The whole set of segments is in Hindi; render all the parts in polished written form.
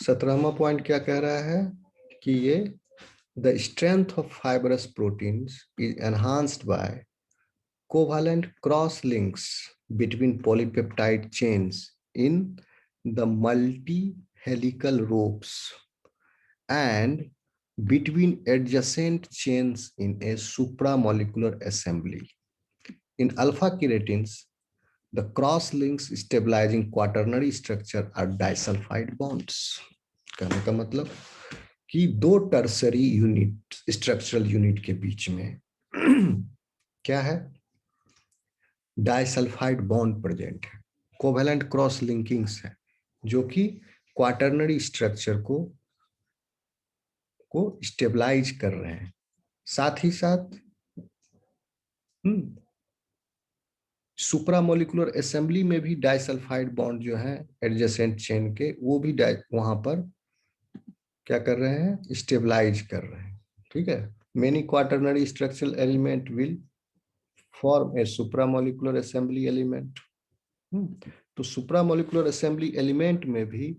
17वां पॉइंट क्या कह रहा है कि ये the strength of fibrous proteins is enhanced by covalent cross links between polypeptide chains in the multi helical ropes and between adjacent chains in a supramolecular assembly. In alpha keratins, the cross links stabilizing quaternary structure are disulfide bonds. कहने का मतलब कि दो टर्सरी यूनिट स्ट्रक्चरल यूनिट के बीच में क्या है, डाइसल्फाइड बॉन्ड प्रेजेंट है, कोवेलेंट क्रॉस लिंकिंग्स है जो कि क्वाटरनरी स्ट्रक्चर को स्टेबलाइज कर रहे हैं। साथ ही साथ सुप्रामोलिकुलर असेंबली में भी डाइसल्फाइड बॉन्ड जो है एडजेसेंट चेन के, वो भी वहां पर क्या कर रहे हैं, स्टेबलाइज कर रहे हैं। ठीक है, many quaternary structural element will form a supramolecular assembly element. तो सुप्रामोलिकुलर असेंबली एलिमेंट में भी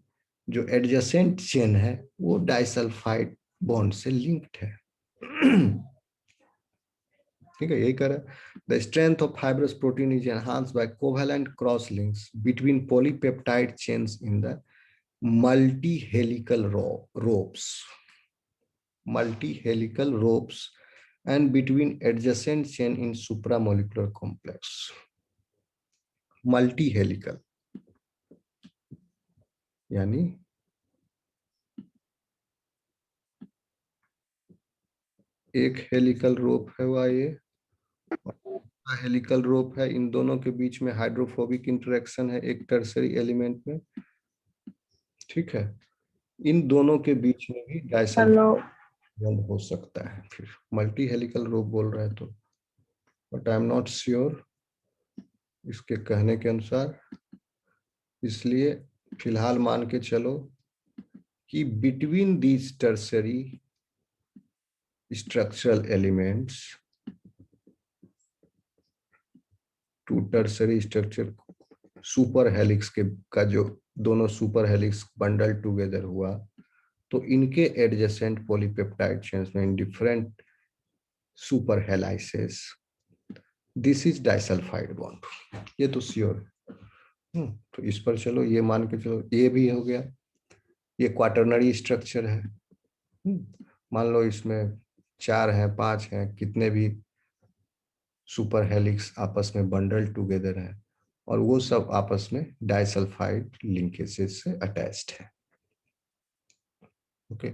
जो एडजेसेंट चेन है वो डाइसल्फाइड बॉन्ड से लिंक्ड है। ठीक है, यही कर the strength of fibrous protein is enhanced by covalent cross links between polypeptide chains in the multi helical ropes and between adjacent chain in supramolecular complex. Multi helical यानी एक हेलिकल रोप है वह, ये हेलिकल रोप है, इन दोनों के बीच में हाइड्रोफोबिक इंटरेक्शन है एक टर्सरी एलिमेंट में। ठीक है, इन दोनों के बीच में भी डाइसल्फाइड बॉन्ड हो सकता है। फिर मल्टी हेलिकल रोप बोल रहे हैं तो, but I am not sure इसके कहने के अनुसार, इसलिए फिलहाल मान के चलो कि between these tertiary structural elements, to tertiary structure super helix के का जो दोनों सुपर हेलिक्स बंडल टुगेदर हुआ तो इनके एडजेसेंट पॉलीपेप्टाइड चेन्स में in different super helices, this is disulphide bond, ये तो श्योर है। तो इस पर चलो ये मान के चलो, ये भी हो गया, ये क्वाटरनरी स्ट्रक्चर है। मान लो इसमें 4 हैं 5 हैं, कितने भी सुपर हेलिक्स आपस में बंडल टुगेदर है और वो सब आपस में डाइसल्फाइड लिंकेजेस से अटैच्ड है। ओके,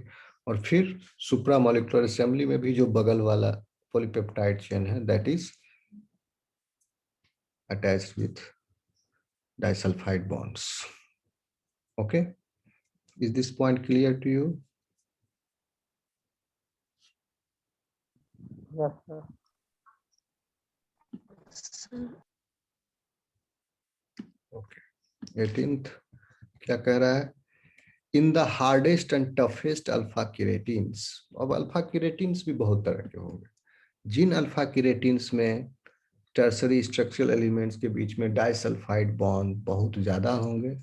और फिर सुप्रामोलिकुलर असेंबली में भी जो बगल वाला पॉलीपेप्टाइड चेन है that is attached with disulphide bonds. Okay, is this point clear to you? Yes, sir. Okay, 18th क्या कह रहा है, in the hardest and toughest alpha keratins. अब अल्फा केरेटिन्स भी बहुत तरह के होंगे। जिन अल्फा केरेटिन्स में टर्सरी स्ट्रक्चरल एलिमेंट्स के बीच में डाइसल्फाइड बॉन्ड बहुत ज्यादा होंगे,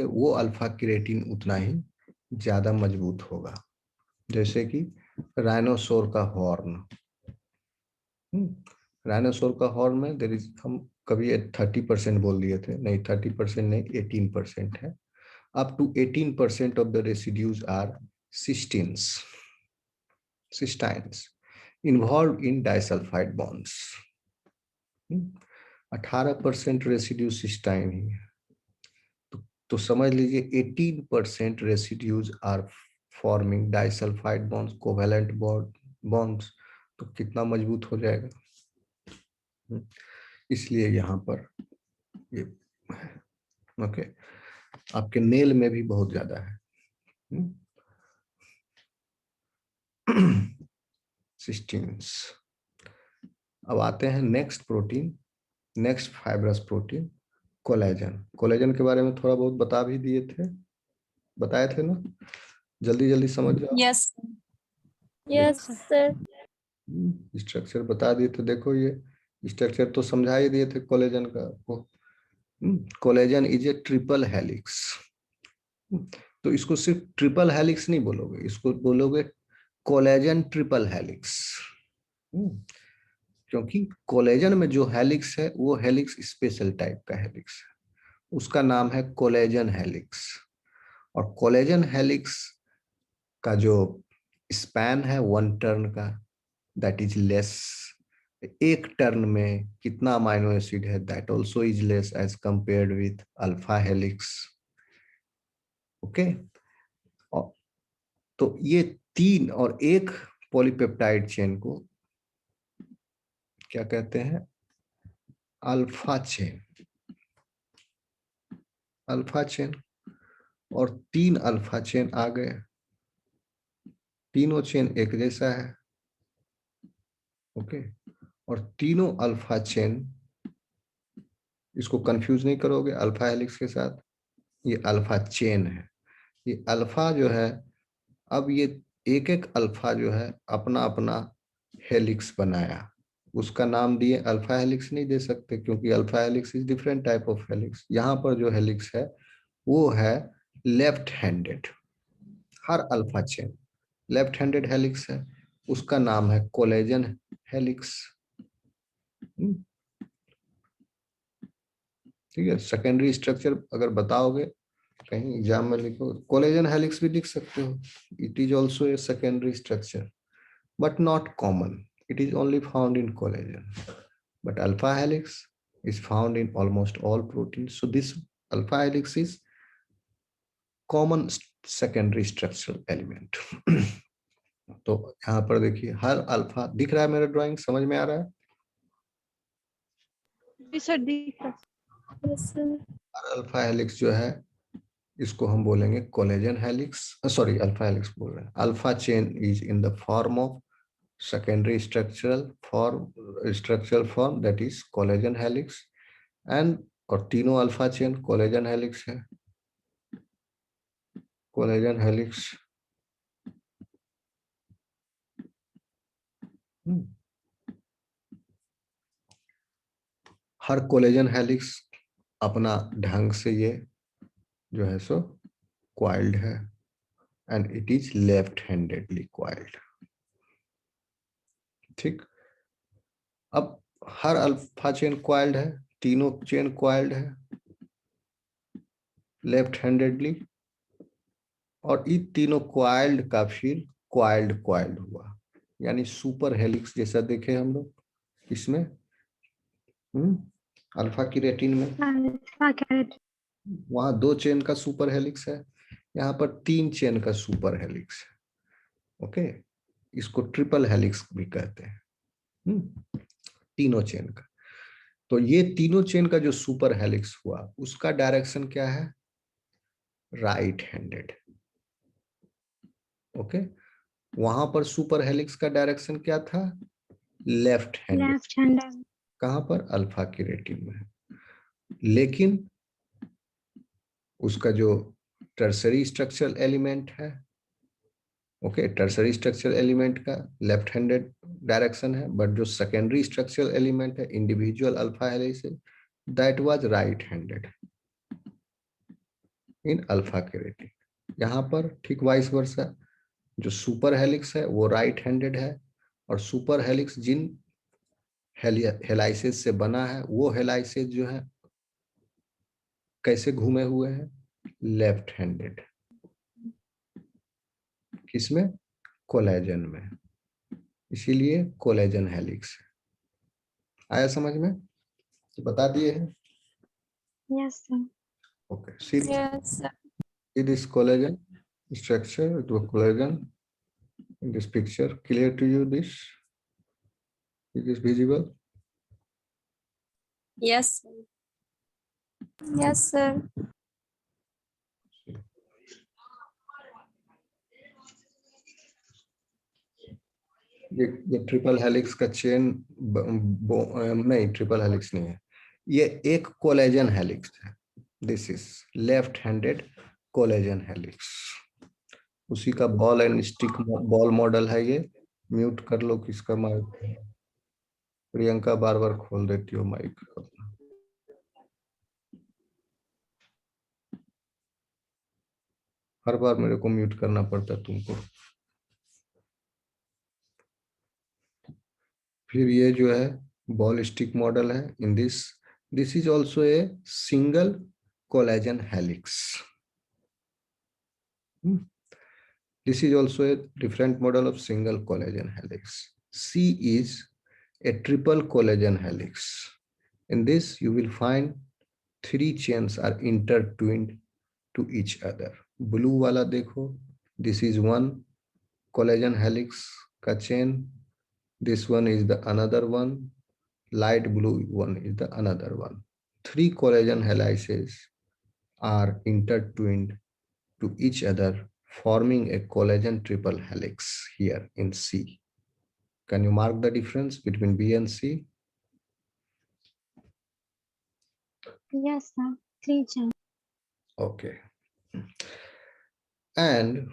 वो अल्फा केरेटिन उतना ही ज्यादा मजबूत होगा। जैसे कि राइनोसोर का हॉर्न, राइनोसोर का हॉर्न में देयर इज, हम कभी 30% बोल दिए थे, नहीं 30% नहीं 18% है। up to 18% of the residues are cysteines involved in disulfide bonds। 18% residue cysteine ही है, तो समझ लीजिए 18% residues are forming disulphide bonds, covalent bonds, तो कितना मजबूत हो जाएगा। इसलिए यहाँ पर ये ओके, आपके नेल में भी बहुत ज्यादा है सिस्टीन्स। अब आते हैं next protein, next fibrous protein collagen. Collagen के बारे में थोड़ा बहुत बता भी दिए थे, बताए थे ना, जल्दी जल्दी समझ जाओ। Yes yes sir. स्ट्रक्चर बता दिए थे, देखो ये स्ट्रक्चर तो समझा ही दिए थे कोलेजन का। Collagen is a triple helix तो इसको सिर्फ ट्रिपल हेलिक्स नहीं बोलोगे, इसको बोलोगे कोलेजन ट्रिपल हेलिक्स। क्योंकि कोलेजन में जो हेलिक्स है वो हेलिक्स स्पेशल टाइप का हेलिक्स है, उसका नाम है कोलेजन हेलिक्स। और कोलेजन हेलिक्स का जो स्पैन है 1 टर्न का, दैट इज लेस। एक टर्न में कितना अमाइनो एसिड है, that also is less as compared with alpha helix. Okay, तो ये 3 और 1 पॉलीपेप्टाइड चेन को क्या कहते हैं, अल्फा चेन। अल्फा चेन और 3 अल्फा चेन आ गए, तीनों चेन एक जैसा है। ओके, और तीनों अल्फा चेन, इसको कंफ्यूज नहीं करोगे अल्फा हेलिक्स के साथ, ये अल्फा चेन है। ये अल्फा जो है, अब ये एक एक अल्फा जो है अपना अपना हेलिक्स बनाया, उसका नाम दिए। अल्फा हेलिक्स नहीं दे सकते क्योंकि alpha helix is different type of helix. यहाँ पर जो हेलिक्स है वो है लेफ्ट हैंडेड। हर alpha chain left handed helix है, उसका नाम है कोलेजन हेलिक्स। ठीक है, सेकेंडरी स्ट्रक्चर अगर बताओगे कहीं एग्जाम में लिखो, कोलेजन हेलिक्स भी लिख सकते हो। It is also a secondary structure but not common. It is only found in collagen. But alpha helix is found in almost all proteins. So this alpha helix is common secondary structural element. तो यहाँ पर देखिए हर अल्फा दिख रहा है, मेरा ड्राइंग समझ में आ रहा है? सर दिख रहा है। Yes sir. हर अल्फा हेलिक्स जो है इसको हम बोलेंगे collagen helix, sorry alpha helix बोल रहे हैं। Alpha chain is in the form of secondary structural form that is collagen helix, and और तीनों अल्फा चेन कोलेजन हेलिक्स है। कोलेजन हेलिक्स हर कोलेजन हेलिक्स अपना ढंग से ये जो है सो क्वाइल्ड है, and it is left handedly coiled. ठीक, अब हर अल्फा चेन क्वाइल्ड है, तीनों चेन क्वाइल्ड है लेफ्ट हैंडेडली, और इन तीनों क्वाइल्ड का फिर क्वाइल्ड क्वाइल्ड हुआ, यानी सुपर हेलिक्स जैसा देखे हम लोग इसमें। अल्फा की रेटिन में वहां 2 चेन का सुपर हेलिक्स है, यहाँ पर 3 चेन का सुपर हेलिक्स है। ओके, इसको ट्रिपल हेलिक्स भी कहते हैं, तीनों चेन का। तो ये तीनों चेन का जो सुपर हेलिक्स हुआ उसका डायरेक्शन क्या है, राइट हैंडेड। ओके, वहां पर सुपर हेलिक्स का डायरेक्शन क्या था, लेफ्ट हैंडेड। कहां पर, अल्फा की रेटिन में। लेकिन उसका जो टर्सरी स्ट्रक्चरल एलिमेंट है, ओके, टर्सरी स्ट्रक्चरल एलिमेंट का लेफ्ट हैंडेड डायरेक्शन है, बट जो सेकेंडरी स्ट्रक्चरल एलिमेंट है individual alpha helix, that was right handed in alpha keratin. यहाँ पर ठीक वाइस वर्सा, जो सुपर हेलिक्स है वो राइट हैंडेड है, और सुपर हेलिक्स जिन हेलाइसिस से बना है वो हेलाइसिस जो है कैसे घूमे हुए हैं, लेफ्ट हैंडेड। किसमें, कोलेजन में, इसीलिए कोलेजन हेलिक्स। आया समझ में, तो बता दिए हैं। Yes sir. Okay, see yes sir. this collagen structure, the collagen in this picture, clear to you? This is this visible? Yes yes sir. ये ट्रिपल हेलिक्स का चेन नहीं, ट्रिपल हेलिक्स नहीं है, ये एक कोलेजन हेलिक्स है। This is left handed collagen helix. उसी का ball and stick ball model है ये। म्यूट कर लो किसका माइक, प्रियंका बार बार खोल देती हो माइक अपना। हर बार मेरे को म्यूट करना पड़ता है तुमको। फिर ये जो है बॉल स्टिक मॉडल है। In this is also a single collagen helix. This is also a different model of single collagen helix. C is a triple collagen helix. In this, you will find 3 chains are intertwined to each other. Blue वाला देखो, this is one collagen helix का chain. This one is the another one. Light blue one is the another one. 3 collagen helices are intertwined to each other, forming a collagen triple helix here in C. Can you mark the difference between B and C? Yes, sir. 3 chains. Okay. And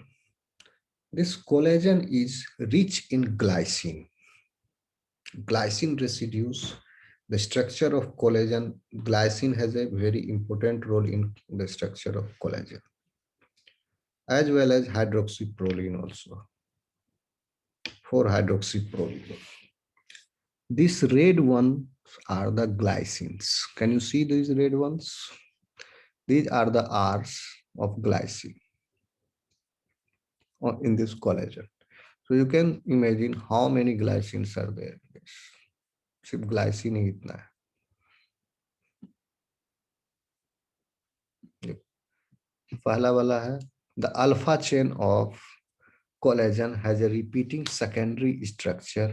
this collagen is rich in glycine. Glycine residues, the structure of collagen, glycine has a very important role in the structure of collagen, as well as hydroxyproline also, 4-hydroxyproline. These red ones are the glycines. Can you see these red ones? These are the R's of glycine in this collagen. So you can imagine how many glycines are there. सिर्फ glycine ही इतना है। पहला वाला है the alpha chain of collagen has a repeating secondary structure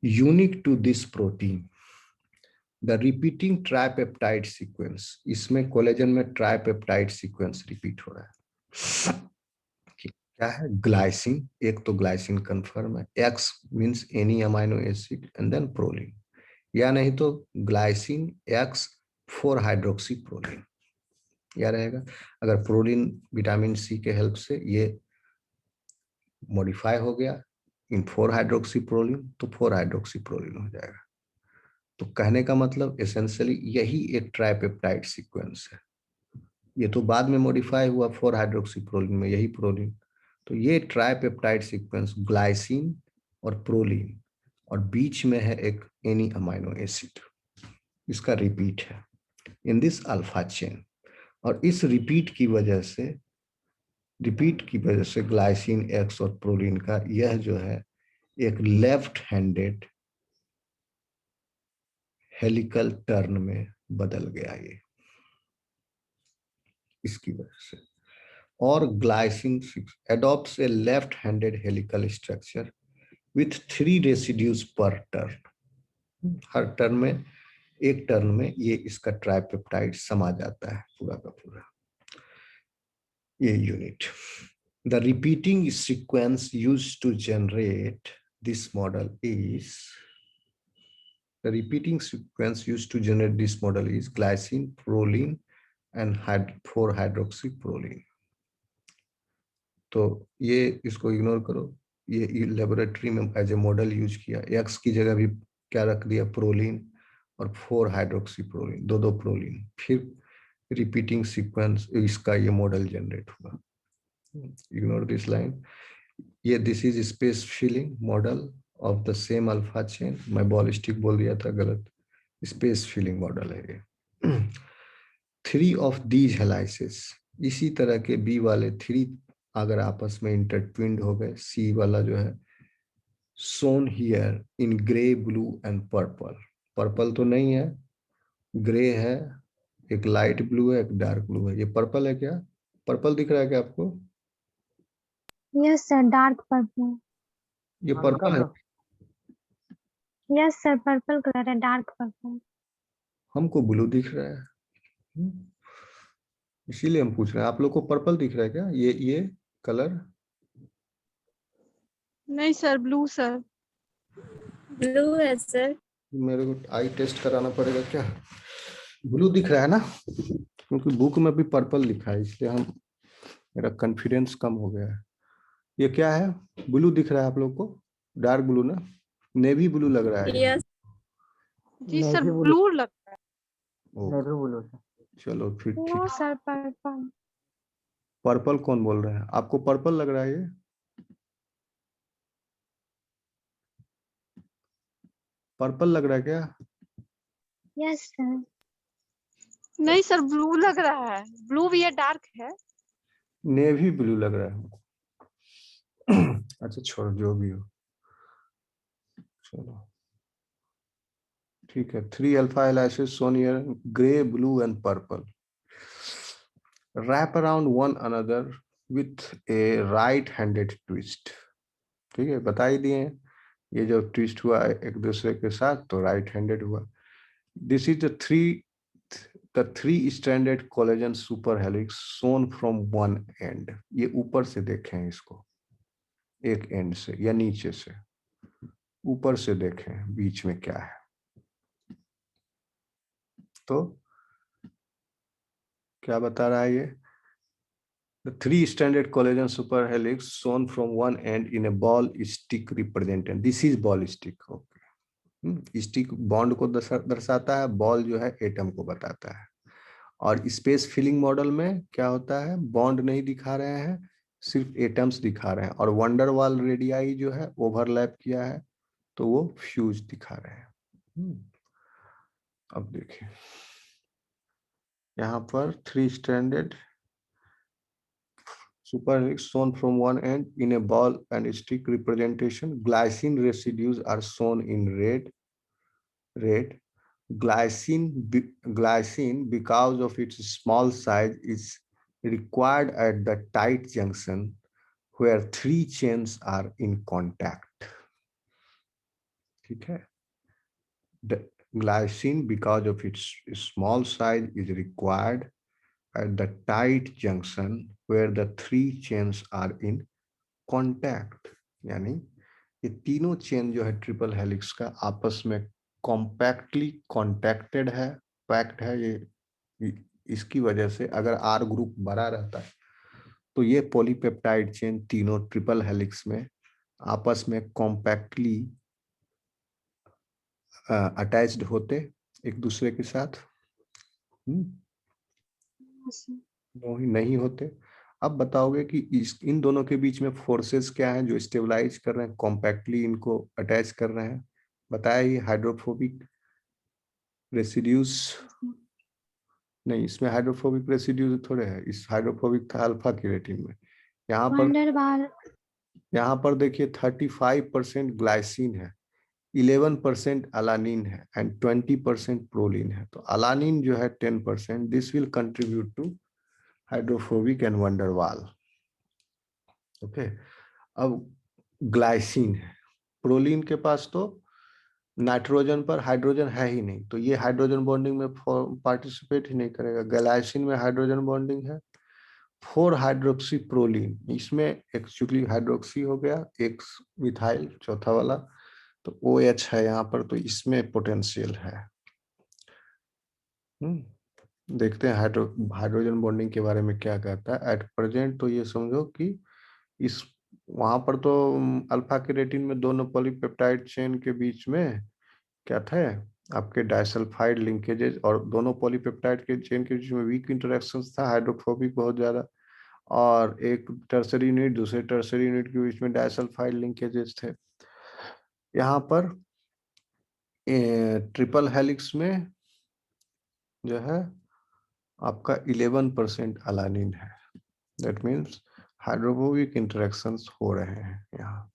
unique to this protein. The repeating tripeptide sequence, इसमें कोलेजन में ट्राइपेप्टाइड सीक्वेंस रिपीट हो रहा है। क्या है? ग्लाइसिन, एक तो ग्लाइसिन कंफर्म है, X means any amino acid and then proline, या नहीं तो ग्लाइसिन एक्स 4-हाइड्रोक्सी प्रोलीन, या रहेगा। अगर प्रोलीन विटामिन सी के हेल्प से ये मॉडिफाई हो गया इन 4-हाइड्रोक्सी प्रोलीन तो 4-हाइड्रोक्सी प्रोलीन हो जाएगा। तो कहने का मतलब एसेंशियली यही एक ट्राइपेप्टाइड सीक्वेंस है। ये तो बाद में मॉडिफाई हुआ 4-हाइड्रोक्सीप्रोलीन में, यही प्रोलीन। तो ये ट्राइपेप्टाइड सीक्वेंस ग्लाइसिन और प्रोलीन, और बीच में है एक एनी अमाइनो एसिड, इसका रिपीट है इन दिस अल्फा चेन। और इस रिपीट की वजह से ग्लाइसिन एक्स और प्रोलीन का यह जो है एक लेफ्ट हैंडेड हेलिकल टर्न में बदल गया ये, इसकी वजह से। और glycine adopts a left-handed helical structure with 3 residues per turn. Her turn में, एक टर्न में ये इसका ट्राइपेप्टाइड समा जाता है पूरा का पूरा, ये unit. The repeating sequence used to generate this model is glycine, proline and 4-hydroxyproline. तो ये इसको इग्नोर करो, ये लेबोरेटरी में एज ए मॉडल यूज किया, एक्स की जगह भी क्या रख दिया, प्रोलीन और 4-हाइड्रोक्सीप्रोलीन, दो प्रोलीन, फिर रिपीटिंग सीक्वेंस, इसका ये मॉडल जनरेट हुआ। Ignore this line. ये this is space filling model of the same alpha chain. मैं बॉलिस्टिक बोल दिया था, गलत, स्पेस फिलिंग मॉडल है ये। 3 ऑफ दीज हेलाइसिस, इसी तरह के बी वाले 3 अगर आपस में इंटरट्विंड हो गए, सी वाला जो है shown here in grey, blue and purple. Purple तो नहीं है, ग्रे है, एक लाइट ब्लू है, एक डार्क ब्लू है। ये पर्पल है क्या? पर्पल दिख रहा है क्या आपको? Yes, sir. Dark purple. ये पर्पल है? Yes, sir. Purple color है, dark purple. हमको ब्लू दिख रहा है, इसीलिए हम पूछ रहे हैं। आप लोग को पर्पल दिख रहा है क्या? ये कलर? नहीं सर, ब्लू सर। Blue है सर। मेरे को आई टेस्ट कराना पड़ेगा क्या? ब्लू दिख रहा है ना, क्योंकि बुक में भी पर्पल लिखा है, इसलिए हम, मेरा कॉन्फिडेंस कम हो गया है। ये क्या है? ब्लू दिख रहा है आप लोग को? डार्क ब्लू ना, नेवी ब्लू लग रहा है। Yes. जी सर, ब्लू लगता है। ओ, चलो फिर ठीक। No, sir. Purple. पर्पल कौन बोल रहा है? आपको पर्पल लग रहा है ये? पर्पल लग रहा है क्या? Yes sir. नहीं सर, ब्लू लग रहा है। ब्लू भी है, डार्क है। नेवी ब्लू लग रहा है। अच्छा छोड़ो, जो भी हो, चलो ठीक है। 3 alpha hal acids shown here, gray, blue and purple, wrap around one another with a right-handed twist. ठीक है, बता ही दिए हैं। ये जो ट्विस्ट हुआ एक दूसरे के साथ तो राइट हैंडेड हुआ। This is the three stranded collagen super helix shown from one end. ये ऊपर से देखें इसको, एक एंड से या नीचे से, ऊपर से देखें बीच में क्या है। तो क्या बता रहा है ये? The three stranded collagen superhelix shown from one end in a ball stick represented. This is ball stick. Okay. Stick bond को दर्शाता है, बॉल जो है एटम को बताता है। और स्पेस फिलिंग मॉडल में क्या होता है, बॉन्ड नहीं दिखा रहे हैं, सिर्फ एटम्स दिखा रहे हैं। और वंडरवाल रेडियाई जो है ओवरलैप किया है तो वो फ्यूज दिखा रहे हैं। अब देखिए यहाँ पर 3 stranded superhelix shown from one end in a ball and stick representation. Glycine residues are shown in red. Glycine, because of its small size, is required at the tight junction where 3 chains are in contact. ठीक है? The glycine, because of its small size, is required at the tight junction where the 3 chains are in contact. यानी ये तीनों चेन जो है ट्रिपल हेलिक्स का आपस में कॉम्पैक्टली कॉन्टैक्टेड है, पैक्ड है। ये इसकी वजह से अगर आर ग्रुप बड़ा रहता है तो ये पॉलीपेप्टाइड चेन तीनों ट्रिपल हेलिक्स में आपस में कॉम्पैक्टली अटैच्ड होते एक दूसरे के साथ। नहीं होते। अब बताओगे कि इन दोनों के बीच में फोर्सेस क्या हैं जो स्टेबलाइज कर रहे हैं, कॉम्पैक्टली इनको अटैच कर रहे हैं? बताया ये हाइड्रोफोबिक रेसिड्यूज। नहीं, इसमें हाइड्रोफोबिक रेसिड्यूज थोड़े है, इस हाइड्रोफोबिक था अल्फा केराटिन में। यहाँ पर देखिए 35% ग्लाइसिन है, 11% अलानिन है एंड 20% प्रोलिन है। तो अलानिन जो है 10%, this will contribute to hydrophobic and van der Waals. Okay. अब ग्लाइसिन है, प्रोलिन के पास तो नाइट्रोजन पर हाइड्रोजन है ही नहीं, तो ये हाइड्रोजन बॉन्डिंग में पार्टिसिपेट ही नहीं करेगा। ग्लाइसिन में हाइड्रोजन बॉन्डिंग है, 4 हाइड्रोक्सी प्रोलिन, इसमें एक्चुअली हाइड्रोक्सी हो गया, एक मिथाइल चौथा वाला, तो OH है यहाँ पर, तो इसमें पोटेंशियल है। देखते हैं हाइड्रोजन बॉन्डिंग के बारे में क्या कहता है। एट प्रेजेंट तो ये समझो कि इस वहां पर तो अल्फा केराटिन में दोनों पॉलीपेप्टाइड चेन के बीच में क्या थे, आपके डाइसल्फाइड लिंकेजेस, और दोनों पॉलीपेप्टाइड के चेन के बीच में वीक इंटरेक्शंस था, हाइड्रोफोबिक बहुत ज्यादा। और एक टर्सरी यूनिट दूसरे टर्सरी यूनिट के बीच में डाइसल्फाइड लिंकेजेस थे। यहाँ पर ट्रिपल हेलिक्स में जो है आपका 11% अलानिन है। दैट मीन्स हाइड्रोफोबिक इंटरेक्शंस हो रहे हैं यहाँ।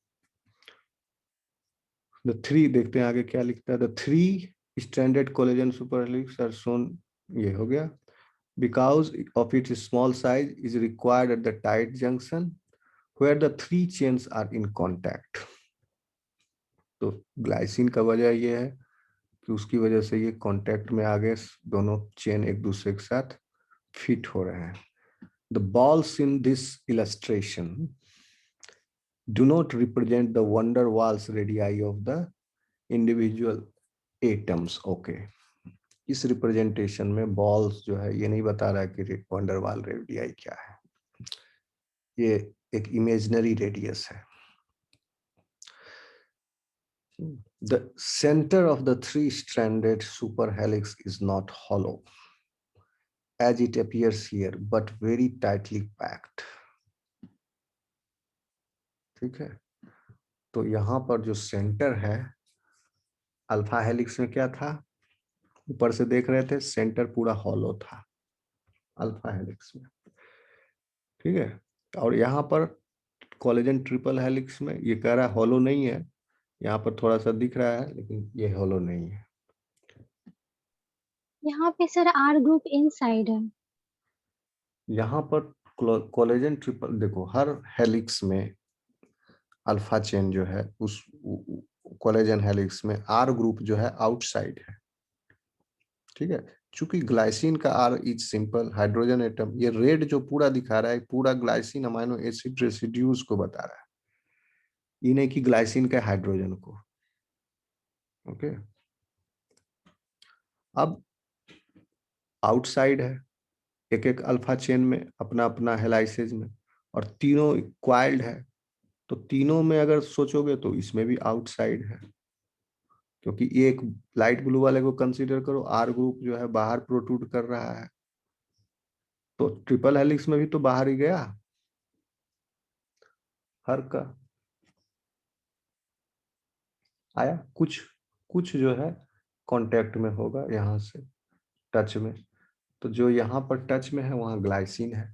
द थ्री, देखते हैं आगे क्या लिखता है। The three stranded collagen superhelix are shown, ये हो गया। Because of its small size is required at the tight junction where the 3 chains are in contact. तो ग्लाइसिन का वजह ये है कि उसकी वजह से ये कांटेक्ट में आ गए, दोनों चेन एक दूसरे के साथ फिट हो रहे हैं। The balls in this illustration do not represent the van der Waals radii of the individual atoms. Okay. इस रिप्रेजेंटेशन में बॉल्स जो है ये नहीं बता रहा है कि van der Waal रेडियाई क्या है, ये एक इमेजिनरी रेडियस है। The center of the 3 stranded superhelix is not hollow. as it appears here, but very tightly packed. ठीक है, तो यहाँ पर जो सेंटर है अल्फा हेलिक्स में क्या था, ऊपर से देख रहे थे सेंटर पूरा हॉलो था अल्फा हेलिक्स में, ठीक है। और यहाँ पर कोलेजन ट्रिपल हेलिक्स में ये कह रहा है हॉलो नहीं है, यहाँ पर थोड़ा सा दिख रहा है लेकिन ये हॉलो नहीं है। यहाँ पे सर आर ग्रुप इनसाइड है। यहाँ पर कोलेजन ट्रिपल देखो, हर हेलिक्स में अल्फा चेन जो है उस कोलेजन हेलिक्स में आर ग्रुप जो है आउटसाइड है, ठीक है। चूंकि ग्लाइसिन का R is simple hydrogen atom, ये रेड जो पूरा दिखा रहा है पूरा ग्लाइसिन अमाइनो एसिड रेसिड्यूज को बता रहा है, ये नहीं कि ग्लाइसिन का हाइड्रोजन को। ओके, अब आउटसाइड है एक एक अल्फा चेन में अपना अपना हेलाइसेज में, और तीनों क्वाइल्ड है, तो तीनों में अगर सोचोगे तो इसमें भी आउटसाइड है, क्योंकि एक लाइट ब्लू वाले को कंसीडर करो, आर ग्रुप जो है बाहर प्रोट्रूड कर रहा है, तो ट्रिपल हेलिक्स में भी तो बाहर ही गया हर का आया, कुछ कुछ जो है कांटेक्ट में होगा यहाँ से टच में, तो जो यहाँ पर टच में है वहां ग्लाइसिन है।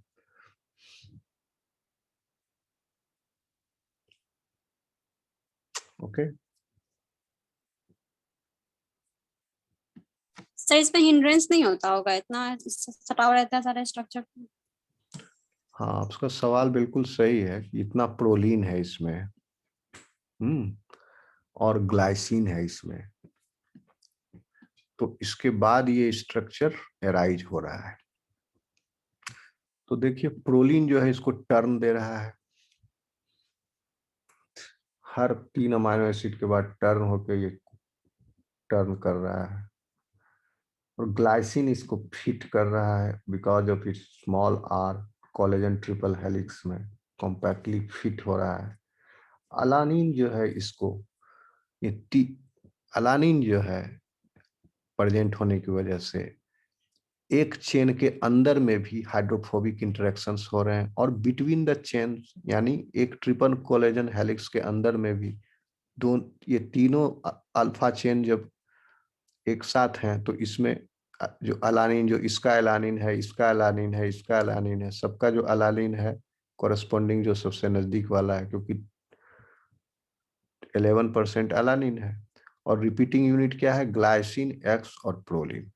ओके, सर इसमें हिंड्रेंस नहीं होता होगा, इतना सटाव रहता है सारे स्ट्रक्चर। हाँ आपका सवाल बिल्कुल सही है कि इतना प्रोलीन है इसमें, और ग्लाइसिन है इसमें, तो इसके बाद ये स्ट्रक्चर एराइज हो रहा है। तो देखिए प्रोलीन जो है इसको टर्न दे रहा है, हर 3 अमाइनो एसिड के बाद टर्न होकर ये टर्न कर रहा है, और ग्लाइसिन इसको फिट कर रहा है because of its small R, collagen triple helix में कॉम्पैक्टली फिट हो रहा है। अलानिन जो है इसको ये अलानिन जो है प्रेजेंट होने की वजह से एक चेन के अंदर में भी हाइड्रोफोबिक इंटरेक्शंस हो रहे हैं, और बिटवीन द चेन यानी एक ट्रिपल कोलेजन हेलिक्स के अंदर में भी ये तीनों अल्फा चेन जब एक साथ हैं तो इसमें जो अलानिन, जो इसका अलानिन है, इसका अलानिन है, इसका अलानिन है, सबका जो अलानिन है कोरस्पोंडिंग जो सबसे नजदीक वाला है, क्योंकि 11% अलानिन है, और रिपीटिंग यूनिट क्या है ग्लाइसिन, एक्स और प्रोलिन,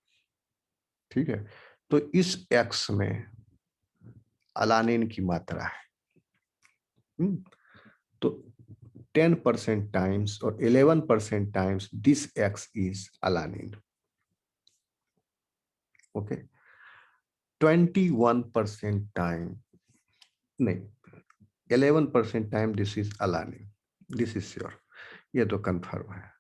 ठीक है। तो इस एक्स में अलानिन की मात्रा है, तो 10% टाइम्स और 11% times this x is alanine. Okay, 21% time नहीं, 11% time this is alanine, this is sure, ये तो कंफर्म है।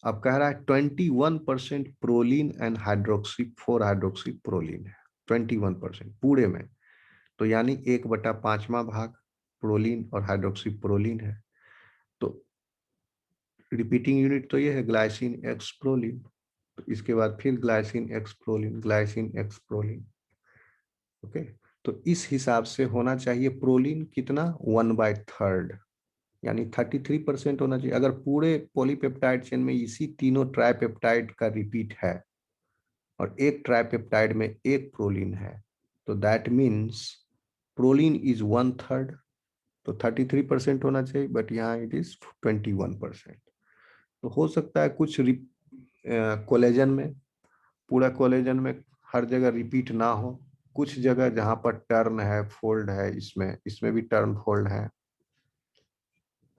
अब कह रहा है 21% proline and hydroxy 4 hydroxy proline है, 21% पूरे में, तो यानी 1/5वां भाग प्रोलीन और हाइड्रोक्सी प्रोलीन है। तो रिपीटिंग यूनिट तो ये है ग्लाइसिन एक्स प्रोलीन, तो इसके बाद फिर glycine x proline, glycine x proline. Okay, तो इस हिसाब से होना चाहिए प्रोलीन कितना 1/3 यानी 33% होना चाहिए। अगर पूरे पॉलीपेप्टाइड चेन में इसी तीनों ट्राइपेप्टाइड का रिपीट है और एक ट्राइपेप्टाइड में एक प्रोलीन है, तो दैट मीन्स प्रोलीन इज 1/3, तो 33% होना चाहिए, बट यहाँ इट इज 21%। तो हो सकता है कुछ कोलेजन में, पूरा कोलेजन में हर जगह रिपीट ना हो, कुछ जगह जहां पर टर्न है, फोल्ड है, इसमें भी टर्न फोल्ड है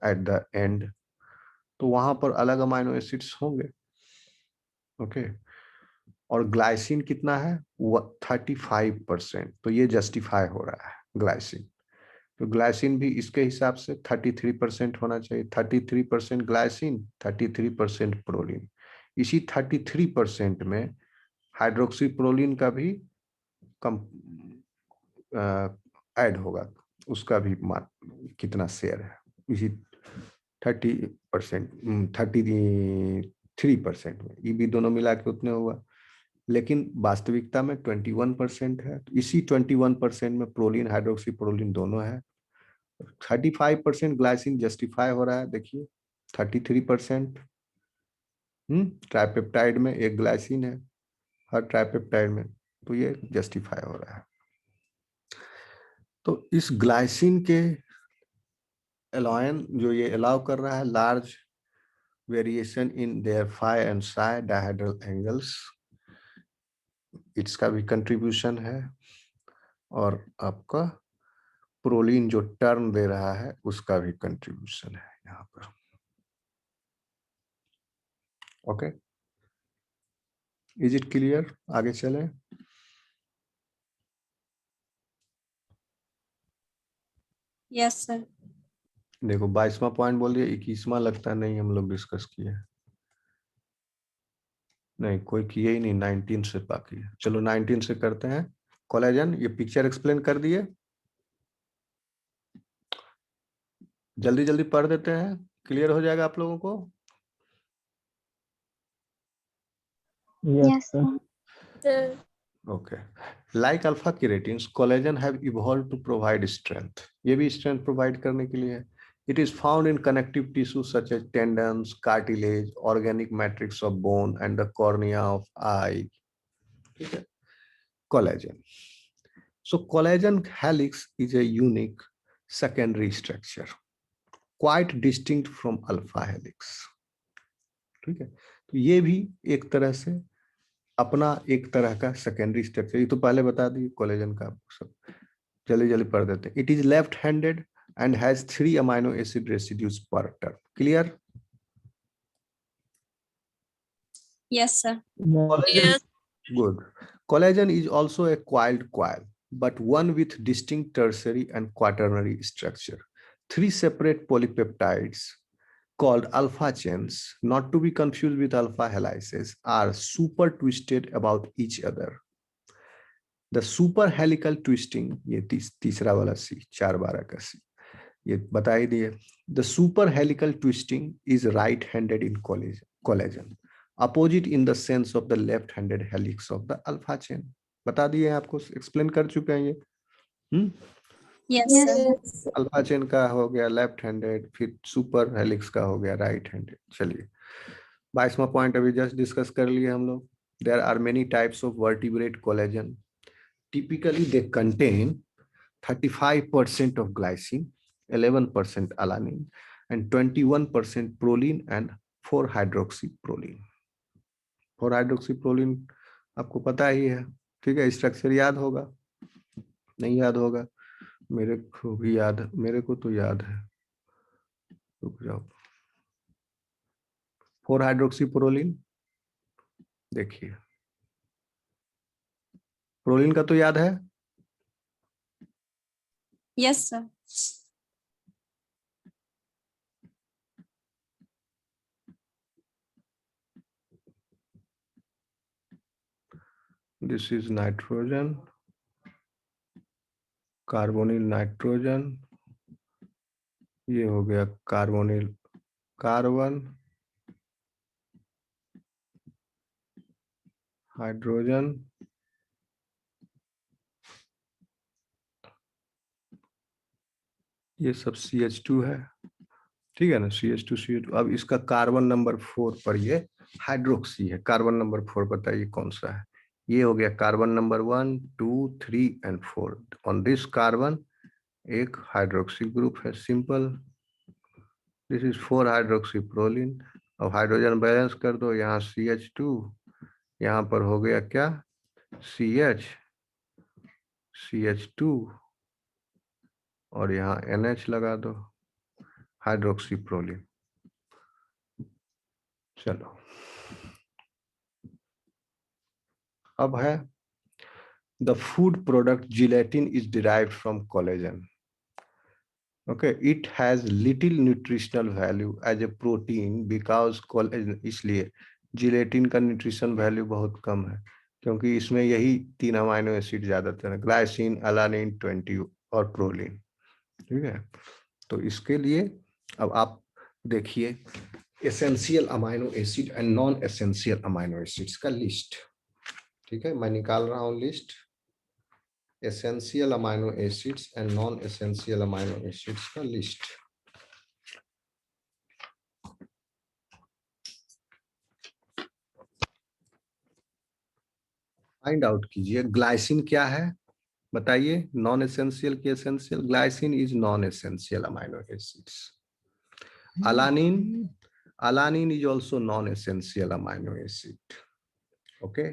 एट द एंड, तो वहां पर अलग अमाइनो एसिड्स होंगे। ओके, और ग्लाइसिन कितना है 35%, तो ये जस्टिफाई हो रहा है ग्लाइसिन, तो ग्लाइसिन भी इसके हिसाब से 33% होना चाहिए, 33% ग्लाइसिन, 33% प्रोलीन। इसी 33% में हाइड्रोक्सी प्रोलीन का भी कम ऐड होगा, उसका भी कितना शेयर है, इसी 30%, 33% में, ये भी दोनों मिला के उतने हुआ, लेकिन वास्तविकता में 21% है। तो इसी 21% में प्रोलीन हाइड्रोक्सी प्रोलीन दोनों है। 35% ग्लाइसिन जस्टिफाई हो रहा है, देखिए 33%। ट्राइपेप्टाइड में एक ग्लाइसिन है हर ट्राइपेप्टाइड में, तो ये जस्टिफाई हो रहा है। तो इस ग्लाइसिन के एलॉयन जो ये अलाउ कर रहा है large variation in their phi and psi dihedral angles, इसका भी कंट्रीब्यूशन है। और आपका प्रोलीन जो टर्न दे रहा है उसका भी कंट्रीब्यूशन है यहाँ पर। Okay, is it clear? आगे चलें। Yes sir. देखो 22वां पॉइंट बोल दिया, 21वां लगता है नहीं हम लोग डिस्कस किए हैं। नहीं कोई किए ही नहीं, 19 से बाकी है। चलो 19 से करते हैं। कोलेजन, ये पिक्चर एक्सप्लेन कर दिए, जल्दी जल्दी पढ़ देते हैं, क्लियर हो जाएगा आप लोगों को। Yes, sir. Okay, like alpha keratins collagen have evolved to provide strength, ये भी स्ट्रेंथ प्रोवाइड करने के लिए है। It is found in connective tissue such as tendons, cartilage, organic matrix of bone and the cornea of eye. ठीक है, collagen. So collagen helix is a unique secondary structure, quite distinct from alpha helix. ठीक है, तो ये भी एक तरह से अपना एक तरह का सेकेंडरी स्ट्रक्चर, ये तो पहले बता दिए कोलेजन का, सब जल्दी जल्दी पढ़ देते हैं। It is left handed and has 3 amino acid residues per turn. Clear? Yes sir. Collagen, good. Collagen is also a coiled coil, but one with distinct tertiary and quaternary structure. 3 separate polypeptides called alpha chains, not to be confused with alpha helices, are super twisted about each other. The super helical twisting, ये तीसरा वाला सी, 4/12 का सी, ये बता ही दिए। The super helical twisting is right-handed in collagen, opposite in the sense of the left-handed helix of the alpha chain. बता दिए आपको, एक्सप्लेन कर चुके हैं ये। Yes sir. अल्फा चेन का हो गया लेफ्ट हैंडेड, फिर सुपर हेलिक्स का हो गया राइट हैंडेड। चलिए 22वां पॉइंट अभी जस्ट डिस्कस कर लिए हम लोग। There are many types of vertebrate collagen, typically they contain 35% of glycine, 11% alanine, and 21% proline and 4-hydroxyproline. 4-hydroxyproline आपको पता ही है, ठीक है, स्ट्रक्चर याद होगा, नहीं याद होगा? मेरे को भी याद है, मेरे को तो याद है, रुक जाओ। 4-hydroxyproline, देखिए प्रोलीन का तो याद है। Yes sir. This is nitrogen, carbonyl nitrogen, ये हो गया कार्बोनिल कार्बन, हाइड्रोजन, ये सब CH2 है, ठीक है ना, CH2 अब इसका कार्बन नंबर 4 पर ये हाइड्रोक्सी है। कार्बन नंबर 4 बताइए कौन सा है? ये हो गया carbon number 1, 2, 3 and 4। On this carbon एक हाइड्रोक्सी ग्रुप है, सिंपल। This is 4-hydroxyproline। अब हाइड्रोजन बैलेंस कर दो, यहाँ CH2, यहाँ पर हो गया क्या, CH2 और यहाँ NH लगा दो, हाइड्रोक्सीप्रोलिन। चलो अब है the food product gelatin is derived from collagen. Okay, it has little nutritional value as a protein because collagen, इसलिए जिलेटिन का न्यूट्रिशन वैल्यू बहुत कम है क्योंकि इसमें यही 3 अमाइनो एसिड ज्यादातर है, ग्लाइसिन, अलानिन, 20 और प्रोलीन। ठीक है, तो इसके लिए अब आप देखिए essential amino acid and non essential amino acids का लिस्ट। ठीक है, मैं निकाल रहा हूं list essential amino acids and non essential amino acids का लिस्ट। फाइंड आउट कीजिए ग्लाइसिन क्या है, बताइए। नॉन एसेंशियल की essential, glycine is non essential amino acids. Alanine, alanine is also non-essential amino acid, okay,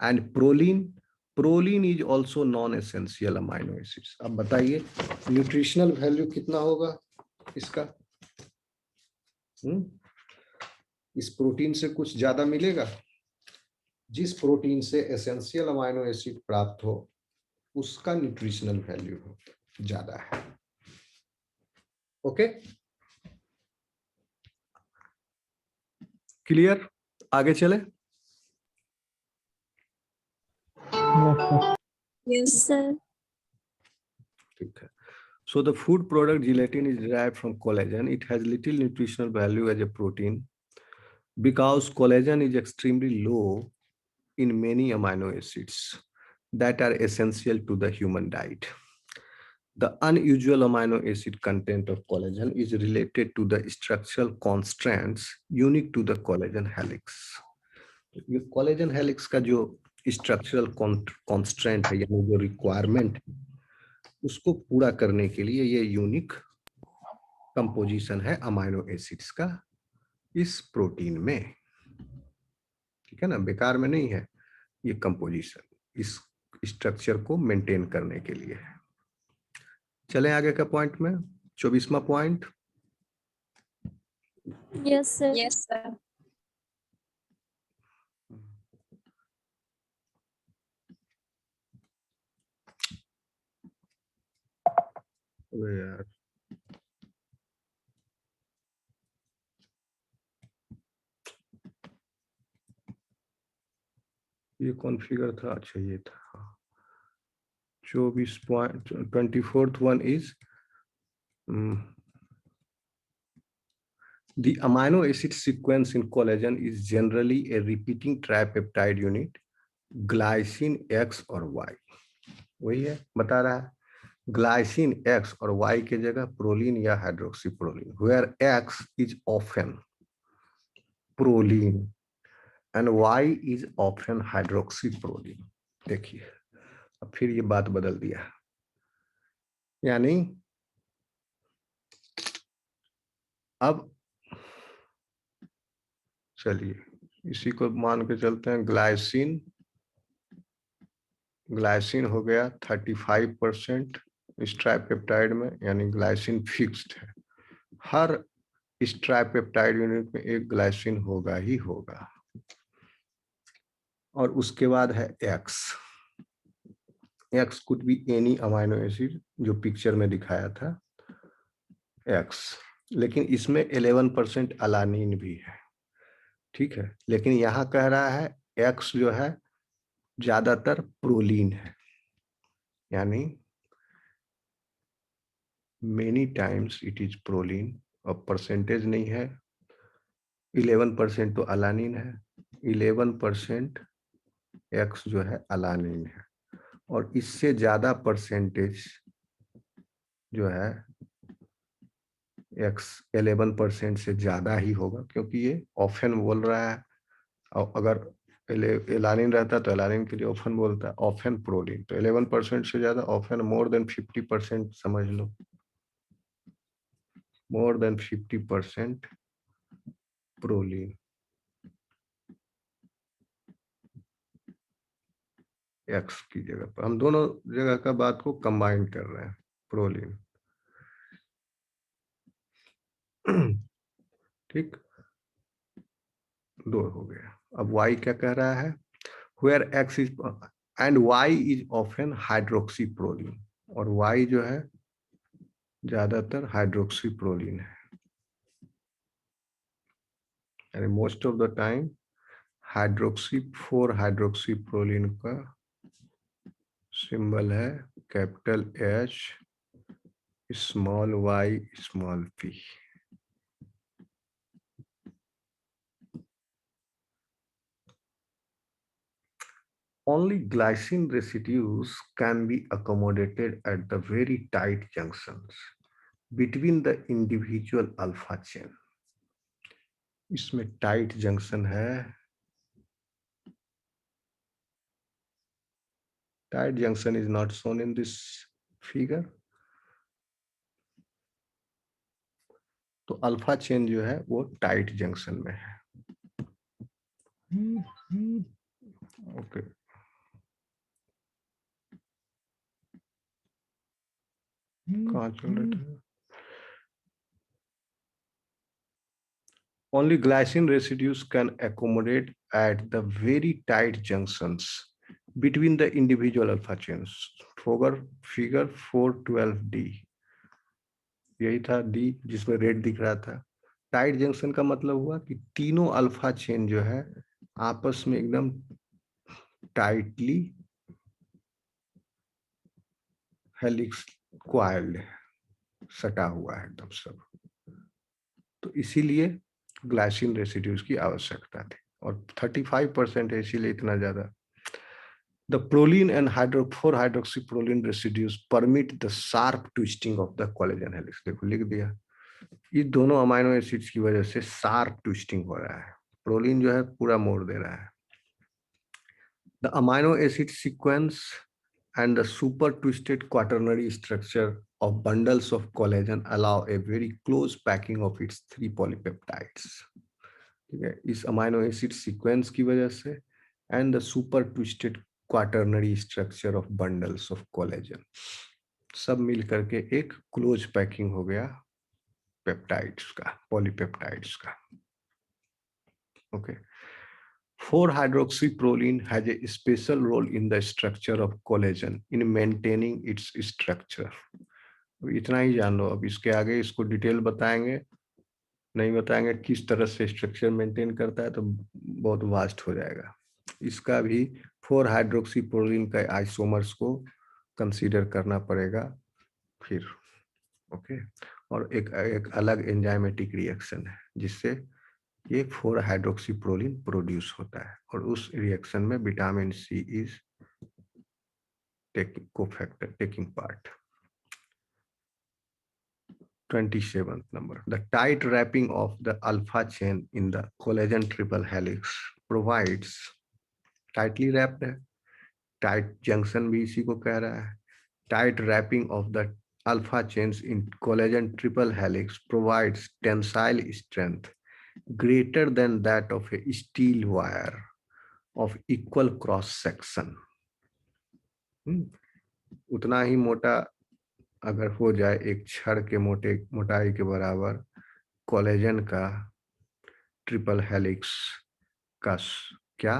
and proline, proline is also non-essential amino acids। अब बताइए न्यूट्रिशनल वैल्यू कितना होगा इसका? इस प्रोटीन से कुछ ज्यादा मिलेगा? जिस प्रोटीन से एसेंशियल अमाइनो एसिड प्राप्त हो उसका न्यूट्रिशनल वैल्यू ज्यादा है, ओके। क्लियर, आगे चले। Yes sir. ठीक है। So the food product gelatin is derived from collagen. It has little nutritional value as a protein because collagen is extremely low in many amino acids that are essential to the human diet. The unusual amino acid content of collagen is related to the structural constraints unique to the collagen helix. ये collagen helix का जो structural constraint है, यानी जो requirement है, उसको पूरा करने के लिए ये यूनिक कंपोजिशन है अमाइनो एसिड्स का इस प्रोटीन में, ठीक है ना, बेकार में नहीं है। ये कंपोजिशन इस स्ट्रक्चर को मेंटेन करने के लिए है। चलें आगे का पॉइंट में, 24वां point. Yes sir. Yes sir. अरे यार, ये कॉन्फ़िगर था, अच्छा ये था। 24th one is the amino acid sequence in collagen is generally a repeating tripeptide unit, glycine X और Y। वही है, बता रहा है ग्लाइसिन X और Y के जगह प्रोलीन या hydroxyproline, where X is often proline and Y is often hydroxyproline. देखिए अब फिर ये बात बदल दिया, यानी अब चलिए इसी को मान के चलते हैं, ग्लाइसिन, ग्लाइसिन हो गया 35% इस ट्राइपेप्टाइड में, यानी ग्लाइसिन फिक्स्ड है। हर इस ट्राइपेप्टाइड यूनिट में एक ग्लाइसिन होगा ही होगा। और उसके बाद है x, x could be any amino acid जो पिक्चर में दिखाया था एक्स, लेकिन इसमें 11% अलानिन भी है, ठीक है। लेकिन यहाँ कह रहा है एक्स जो है ज्यादातर प्रोलीन है, यानी many times it is proline. और परसेंटेज नहीं है, 11% तो अलानिन है, 11% एक्स जो है अलानिन है, और इससे ज्यादा परसेंटेज जो है एक्स 11% से ज्यादा ही होगा, क्योंकि ये ऑफन बोल रहा है। और अगर एलानिन रहता तो एलानिन के लिए ऑफन बोलता है, ऑफन प्रोलीन, तो 11% से ज्यादा, ऑफन मोर देन 50% समझ लो, मोर देन 50% प्रोलीन। एक्स की जगह पर हम दोनों जगह का बात को कंबाइन कर रहे हैं, प्रोलीन, ठीक, 2 हो गया। अब y क्या कह रहा है, where x is and y is often hydroxyproline, और y जो है ज्यादातर हाइड्रोक्सीप्रोलीन है, यानी most of the time hydroxy 4 हाइड्रोक्सीप्रोलीन का सिंबल है capital H small y small p। only glycine residues can be accommodated at the very tight junctions between the individual alpha chain. इसमें टाइट जंक्शन है, tight junction is not shown in this figure. तो अल्फा चेन जो है वो टाइट जंक्शन में है. ओके, कहाँ चल रहा था? Only glycine residues can accommodate at the very tight junctions between the individual alpha chains. Figure 412D. यही था डी जिसमें रेड दिख रहा था. टाइट जंक्शन का मतलब हुआ कि तीनों अल्फा चेन जो है आपस में एकदम टाइटली हेलिक्स क्वाइल्ड है, सटा हुआ है एकदम सब. तो इसीलिए ग्लाइसिन रेसिड्यूज की आवश्यकता थी और 35% है, इसीलिए इतना ज्यादा. The proline and 4-hydroxyproline residues permit the sharp twisting of the collagen helix. देखो लिख दिया, ये दोनों अमाइनो एसिड्स की वजह से शार्प ट्विस्टिंग हो रहा है. प्रोलीन जो है पूरा मोड़ दे रहा है. The amino acid sequence and the super twisted quaternary structure of bundles of collagen allow a very close packing of its 3 polypeptides. ठीक है, इस अमाइनो एसिड सीक्वेंस की वजह से and the super twisted quaternary structure of bundles of collagen, सब मिल करके एक क्लोज पैकिंग हो गया पेप्टाइड्स का, पॉलीपेप्टाइड्स का. Okay. 4-hydroxyproline has a special role in the structure of collagen in maintaining its structure. इतना ही जान लो, अब इसके आगे इसको डिटेल बताएंगे, नहीं बताएंगे किस तरह से स्ट्रक्चर मेंटेन करता है तो बहुत वास्ट हो जाएगा. इसका भी 4-hydroxyproline का आइसोमर्स को कंसीडर करना पड़ेगा फिर. ओके. और एक अलग एंजाइमेटिक रिएक्शन है जिससे ये 4-hydroxyproline प्रोड्यूस होता है और उस रिएक्शन में vitamin C is taking part. 27th number. The tight wrapping of the alpha chain in the collagen triple helix provides, tightly wrapped है, tight junction भी इसी को कह रहा है. Tight wrapping of the alpha chains in collagen triple helix provides tensile strength greater than that of a steel wire of equal cross section. उतना ही मोटा अगर हो जाए एक छड़ के मोटाई के बराबर कोलेजन का ट्रिपल हेलिक्स का, क्या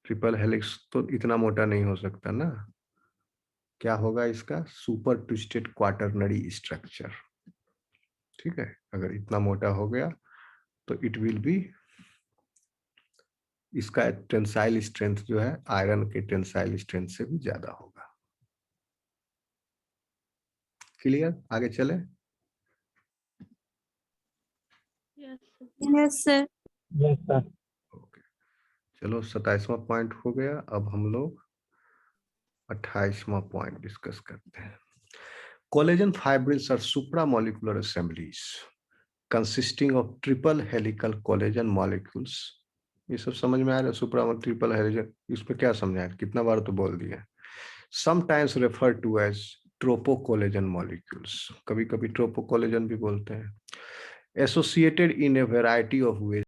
ट्रिपल हेलिक्स तो इतना मोटा नहीं हो सकता ना. क्या होगा इसका? Super twisted quaternary structure. ठीक है, अगर इतना मोटा हो गया तो इट विल बी, इसका टेंसाइल स्ट्रेंथ जो है आयरन के टेंसाइल स्ट्रेंथ से भी ज्यादा होगा. क्लियर? आगे चले. Yes sir. ओके, चलो 27वां पॉइंट हो गया. अब हम लोग 28वां पॉइंट डिस्कस करते हैं. Collagen fibrils are supramolecular assemblies consisting of triple helical collagen molecules. ये सब समझ में आ रहा है? सुप्रा ट्रिपल हेलिकल, इसमें क्या समझाया, कितना बार तो बोल दिया. Sometimes refer to as tropocollagen molecules, कभी कभी ट्रोपोकोलेजन भी बोलते हैं. Associated in a variety of veg